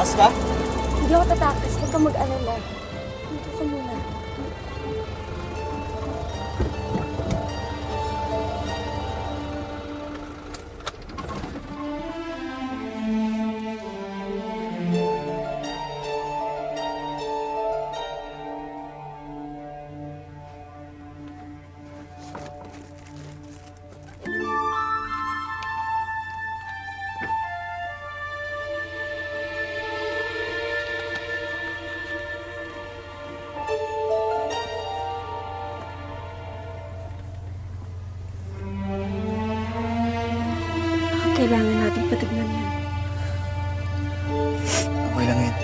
Tatakas ka? Hindi ako tatakas. Huwag kang mag-alala. Dito ka muna. Kailangan natin patignan yan. Okay lang yan.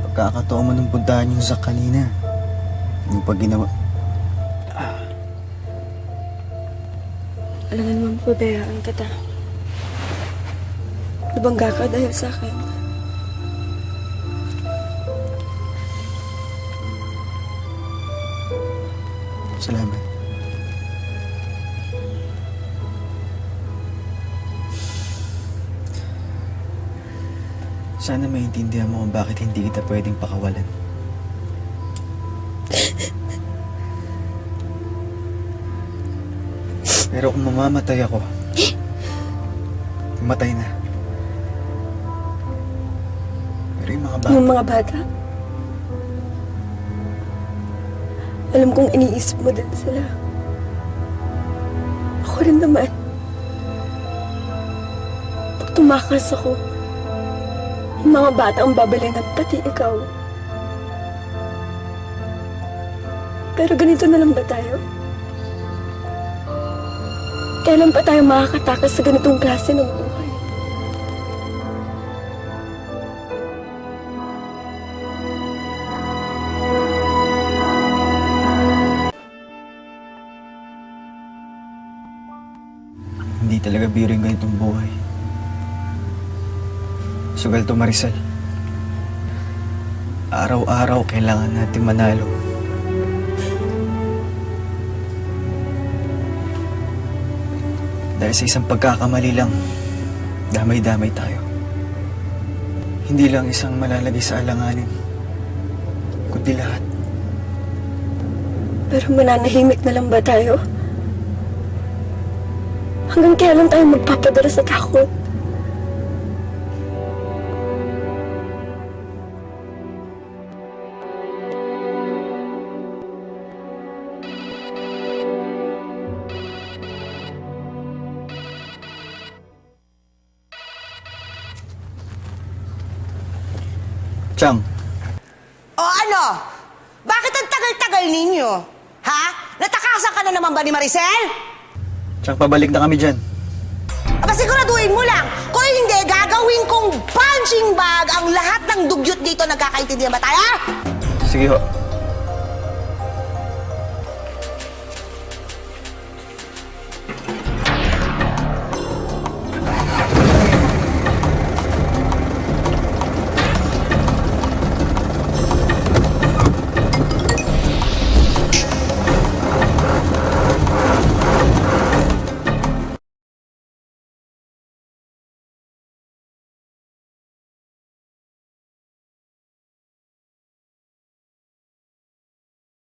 Pagkakataon mo nung puntahan yung Zach kanina. Yung pag ginawa. Alam mo naman, pabayaan kita. Nabangga ka dahil sa akin. Salamat. Sana maintindihan mo kung bakit hindi kita pwedeng pakawalan. Pero kung mamamatay ako, matay na. Pero yung mga bata... Yung mga bata? Alam kong iniisip mo din sila. Ako rin naman. Pag tumakas ako, yung mga bata ang babalinan, pati ikaw. Pero ganito na lang ba tayo? Kailan pa tayo makakatakas sa ganitong klase ng buhay? Hindi talaga biro yung ganitong buhay. Sugal to, Marisol. Araw-araw kailangan natin manalo. Dahil sa isang pagkakamali lang, damay-damay tayo. Hindi lang isang malalagay sa alanganin, kundi lahat. Pero mananahimik na lang ba tayo? Hanggang kailan tayo magpapadala sa takot? Chang, O ano? Bakit ang tagal-tagal ninyo? Ha? Natakasan ka na naman ba ni Maricel? Chang, pabalik na kami dyan. Aba siguraduhin mo lang. Kung hindi, gagawin kong punching bag ang lahat ng dugyot dito. Nagkakaintindihan ba tayo? Sige ho.